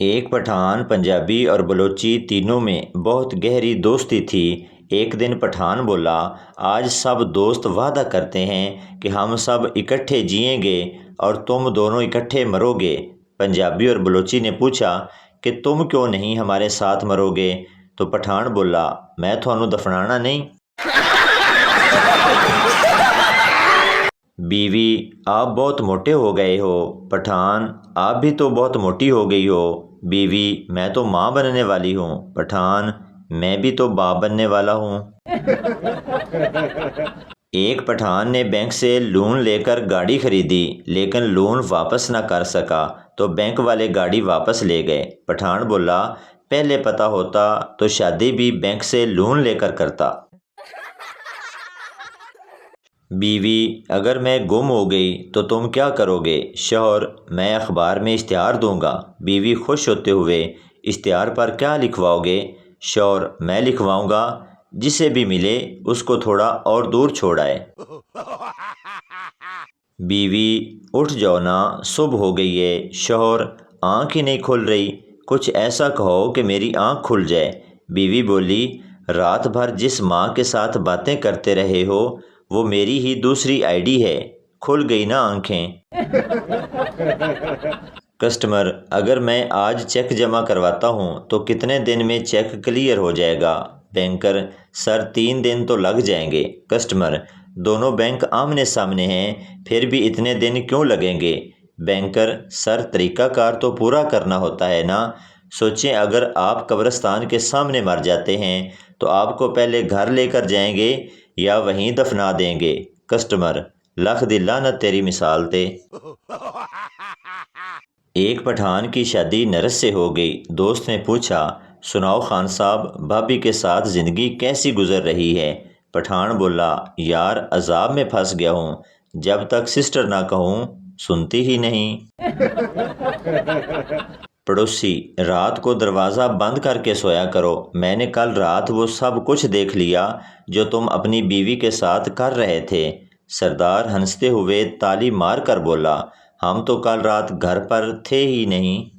ایک پٹھان، پنجابی اور بلوچی تینوں میں بہت گہری دوستی تھی۔ ایک دن پٹھان بولا، آج سب دوست وعدہ کرتے ہیں کہ ہم سب اکٹھے جئیں گے اور تم دونوں اکٹھے مرو گے۔ پنجابی اور بلوچی نے پوچھا کہ تم کیوں نہیں ہمارے ساتھ مرو گے؟ تو پٹھان بولا، میں تھانوں دفنانا نہیں۔ بیوی، آپ بہت موٹے ہو گئے ہو۔ پٹھان، آپ بھی تو بہت موٹی ہو گئی ہو۔ بیوی، میں تو ماں بننے والی ہوں۔ پٹھان، میں بھی تو باپ بننے والا ہوں۔ ایک پٹھان نے بینک سے لون لے کر گاڑی خریدی لیکن لون واپس نہ کر سکا تو بینک والے گاڑی واپس لے گئے۔ پٹھان بولا، پہلے پتہ ہوتا تو شادی بھی بینک سے لون لے کر کرتا۔ بیوی، اگر میں گم ہو گئی تو تم کیا کرو گے؟ شوہر، میں اخبار میں اشتہار دوں گا۔ بیوی خوش ہوتے ہوئے، اشتہار پر کیا لکھواؤ گے؟ شوہر، میں لکھواؤں گا، جسے بھی ملے اس کو تھوڑا اور دور چھوڑ آئے۔ بیوی، اٹھ جاؤ نا، صبح ہو گئی ہے۔ شوہر، آنکھ ہی نہیں کھل رہی، کچھ ایسا کہو کہ میری آنکھ کھل جائے۔ بیوی بولی، رات بھر جس ماں کے ساتھ باتیں کرتے رہے ہو وہ میری ہی دوسری آئی ڈی ہے، کھل گئی نا آنکھیں۔ کسٹمر، اگر میں آج چیک جمع کرواتا ہوں تو کتنے دن میں چیک کلیئر ہو جائے گا؟ بینکر، سر 3 دن تو لگ جائیں گے۔ کسٹمر، دونوں بینک آمنے سامنے ہیں، پھر بھی اتنے دن کیوں لگیں گے؟ بینکر، سر طریقہ کار تو پورا کرنا ہوتا ہے نا۔ سوچیں اگر آپ قبرستان کے سامنے مر جاتے ہیں تو آپ کو پہلے گھر لے کر جائیں گے یا وہیں دفنا دیں گے؟ کسٹمر، لکھ دی لعنت تیری مثال تے۔ ایک پٹھان کی شادی نرس سے ہو گئی۔ دوست نے پوچھا، سناؤ خان صاحب، بھابھی کے ساتھ زندگی کیسی گزر رہی ہے؟ پٹھان بولا، یار عذاب میں پھنس گیا ہوں، جب تک سسٹر نہ کہوں سنتی ہی نہیں۔ پڑوسی، رات کو دروازہ بند کر کے سویا کرو، میں نے کل رات وہ سب کچھ دیکھ لیا جو تم اپنی بیوی کے ساتھ کر رہے تھے۔ سردار ہنستے ہوئے تالی مار کر بولا، ہم تو کل رات گھر پر تھے ہی نہیں۔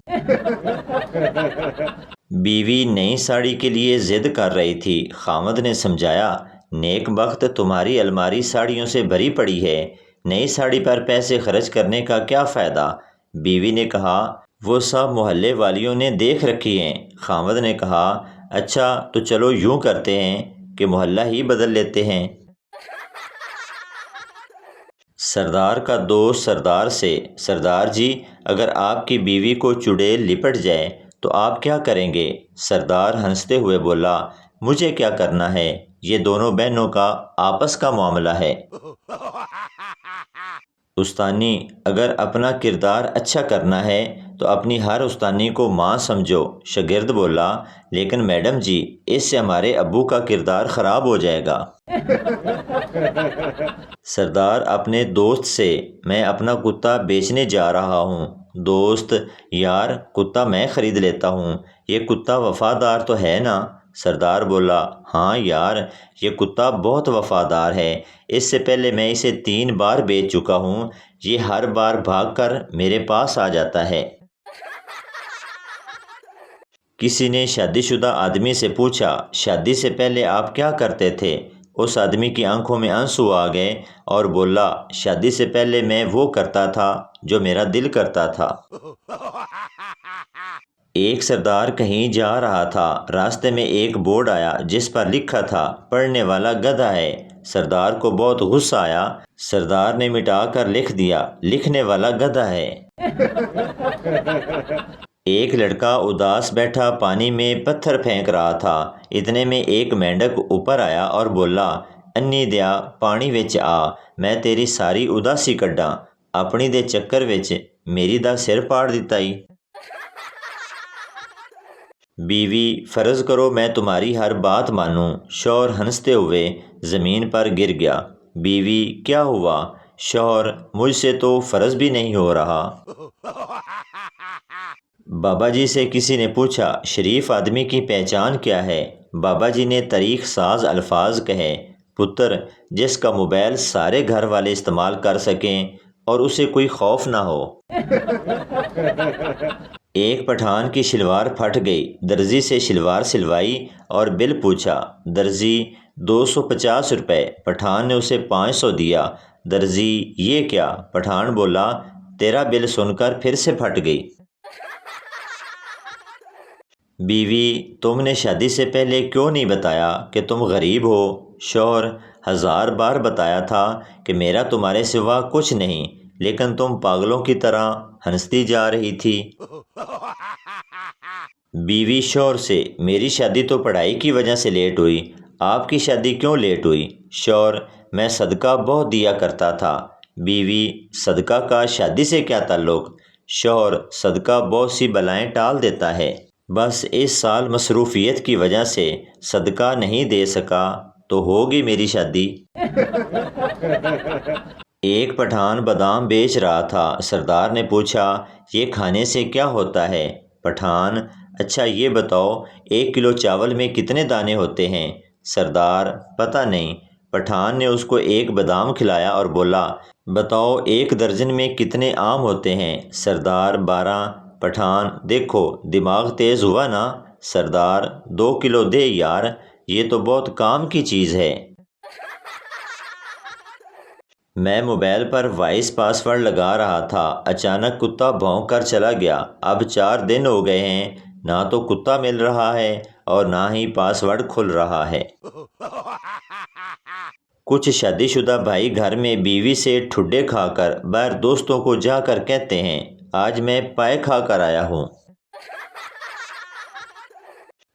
بیوی نئی ساڑی کے لیے ضد کر رہی تھی۔ خاوند نے سمجھایا، نیک بخت تمہاری الماری ساڑیوں سے بھری پڑی ہے، نئی ساڑی پر پیسے خرچ کرنے کا کیا فائدہ؟ بیوی نے کہا، وہ سب محلے والیوں نے دیکھ رکھی ہیں۔ خاوند نے کہا، اچھا تو چلو یوں کرتے ہیں کہ محلہ ہی بدل لیتے ہیں۔ سردار کا دوست سردار سے، سردار جی، اگر آپ کی بیوی کو چڑیل لپٹ جائے تو آپ کیا کریں گے؟ سردار ہنستے ہوئے بولا، مجھے کیا کرنا ہے، یہ دونوں بہنوں کا آپس کا معاملہ ہے۔ استانی، اگر اپنا کردار اچھا کرنا ہے تو اپنی ہر استانی کو ماں سمجھو۔ شاگرد بولا، لیکن میڈم جی، اس سے ہمارے ابو کا کردار خراب ہو جائے گا۔ سردار اپنے دوست سے، میں اپنا کتا بیچنے جا رہا ہوں۔ دوست، یار کتا میں خرید لیتا ہوں، یہ کتا وفادار تو ہے نا؟ سردار بولا، ہاں یار، یہ کتا بہت وفادار ہے، اس سے پہلے میں اسے 3 بار بیچ چکا ہوں، یہ ہر بار بھاگ کر میرے پاس آ جاتا ہے۔ کسی نے شادی شدہ آدمی سے پوچھا، شادی سے پہلے آپ کیا کرتے تھے؟ اس آدمی کی آنکھوں میں آنسو آ گئے اور بولا، شادی سے پہلے میں وہ کرتا تھا جو میرا دل کرتا تھا۔ ایک سردار کہیں جا رہا تھا، راستے میں ایک بورڈ آیا جس پر لکھا تھا، پڑھنے والا گدھا ہے۔ سردار کو بہت غصہ آیا، سردار نے مٹا کر لکھ دیا، لکھنے والا گدھا ہے۔ ایک لڑکا اداس بیٹھا پانی میں پتھر پھینک رہا تھا، اتنے میں ایک مینڈک اوپر آیا اور بولا، انی دیا پانی وچ آ، میں تیری ساری اداسی کڈاں، اپنی دے چکر وچ میری دا سر پاڑ دیتا ای۔ بیوی، فرض کرو میں تمہاری ہر بات مانوں۔ شوہر ہنستے ہوئے زمین پر گر گیا۔ بیوی، کیا ہوا؟ شوہر، مجھ سے تو فرض بھی نہیں ہو رہا۔ بابا جی سے کسی نے پوچھا، شریف آدمی کی پہچان کیا ہے؟ بابا جی نے تاریخ ساز الفاظ کہے، پتر، جس کا موبائل سارے گھر والے استعمال کر سکیں اور اسے کوئی خوف نہ ہو۔ ایک پٹھان کی شلوار پھٹ گئی، درزی سے شلوار سلوائی اور بل پوچھا۔ درزی 250 روپے۔ پٹھان نے اسے 500 دیا۔ درزی یہ کیا؟ پٹھان بولا، تیرا بل سن کر پھر سے پھٹ گئی۔ بیوی، تم نے شادی سے پہلے کیوں نہیں بتایا کہ تم غریب ہو؟ شوہر، 1000 بار بتایا تھا کہ میرا تمہارے سوا کچھ نہیں، لیکن تم پاگلوں کی طرح ہنستی جا رہی تھی۔ بیوی شوہر سے، میری شادی تو پڑھائی کی وجہ سے لیٹ ہوئی، آپ کی شادی کیوں لیٹ ہوئی؟ شوہر، میں صدقہ بہت دیا کرتا تھا۔ بیوی، صدقہ کا شادی سے کیا تعلق؟ شوہر، صدقہ بہت سی بلائیں ٹال دیتا ہے، بس اس سال مصروفیت کی وجہ سے صدقہ نہیں دے سکا تو ہوگی میری شادی۔ ایک پٹھان بادام بیچ رہا تھا۔ سردار نے پوچھا، یہ کھانے سے کیا ہوتا ہے؟ پٹھان، اچھا یہ بتاؤ 1 کلو چاول میں کتنے دانے ہوتے ہیں؟ سردار، پتہ نہیں۔ پٹھان نے اس کو ایک بادام کھلایا اور بولا، بتاؤ 1 درجن میں کتنے آم ہوتے ہیں؟ سردار، 12۔ پٹھان، دیکھو دماغ تیز ہوا نا؟ سردار، 2 کلو دے یار، یہ تو بہت کام کی چیز ہے۔ میں موبائل پر وائس پاس ورڈ لگا رہا تھا، اچانک کتا بھونک کر چلا گیا۔ اب 4 دن ہو گئے ہیں، نہ تو کتا مل رہا ہے اور نہ ہی پاس ورڈ کھل رہا ہے۔ کچھ شادی شدہ بھائی گھر میں بیوی سے ٹھڈے کھا کر باہر دوستوں کو جا کر کہتے ہیں، آج میں پائے کھا کر آیا ہوں۔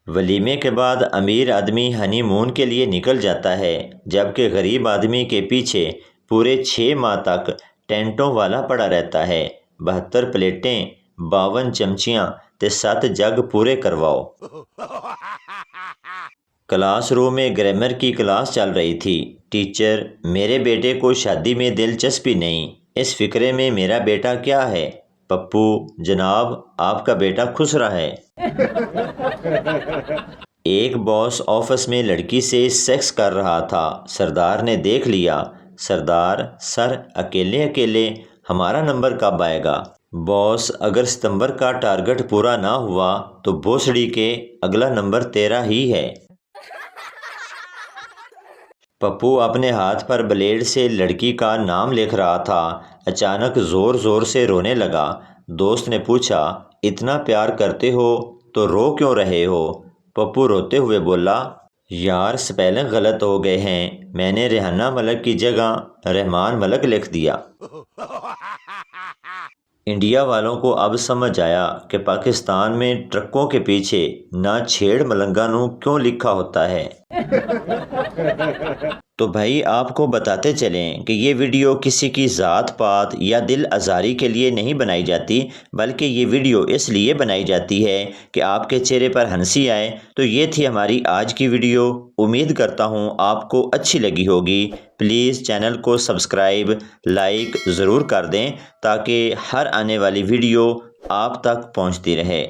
ولیمے کے بعد امیر آدمی ہنی مون کے لیے نکل جاتا ہے، جبکہ غریب آدمی کے پیچھے پورے 6 ماہ تک ٹینٹوں والا پڑا رہتا ہے۔ 72 پلیٹیں، 52 چمچیاں تے 7 جگ پورے کرواؤ۔ کلاس روم میں گرامر کی کلاس چل رہی تھی۔ ٹیچر، میرے بیٹے کو شادی میں دلچسپی نہیں، اس فقرے میں میرا بیٹا کیا ہے؟ پپو، جناب آپ کا بیٹا خسرا ہے۔ ایک باس آفس میں لڑکی سے سیکس کر رہا تھا، سردار نے دیکھ لیا۔ سردار، سر اکیلے اکیلے ہمارا نمبر کب آئے گا؟ باس، اگر ستمبر کا ٹارگٹ پورا نہ ہوا تو بھوسڑی کے اگلا نمبر تیرا ہی ہے۔ پپو اپنے ہاتھ پر بلیڈ سے لڑکی کا نام لکھ رہا تھا، اچانک زور زور سے رونے لگا۔ دوست نے پوچھا، اتنا پیار کرتے ہو تو رو کیوں رہے ہو؟ پپو روتے ہوئے بولا، یار سپیلنگ غلط ہو گئے ہیں، میں نے ریحانہ ملک کی جگہ رحمان ملک لکھ دیا۔ انڈیا والوں کو اب سمجھ آیا کہ پاکستان میں ٹرکوں کے پیچھے نہ چھیڑ ملنگا نو کیوں لکھا ہوتا ہے۔ تو بھائی آپ کو بتاتے چلیں کہ یہ ویڈیو کسی کی ذات پات یا دل آزاری کے لیے نہیں بنائی جاتی، بلکہ یہ ویڈیو اس لیے بنائی جاتی ہے کہ آپ کے چہرے پر ہنسی آئے۔ تو یہ تھی ہماری آج کی ویڈیو، امید کرتا ہوں آپ کو اچھی لگی ہوگی۔ پلیز چینل کو سبسکرائب، لائک ضرور کر دیں تاکہ ہر آنے والی ویڈیو آپ تک پہنچتی رہے۔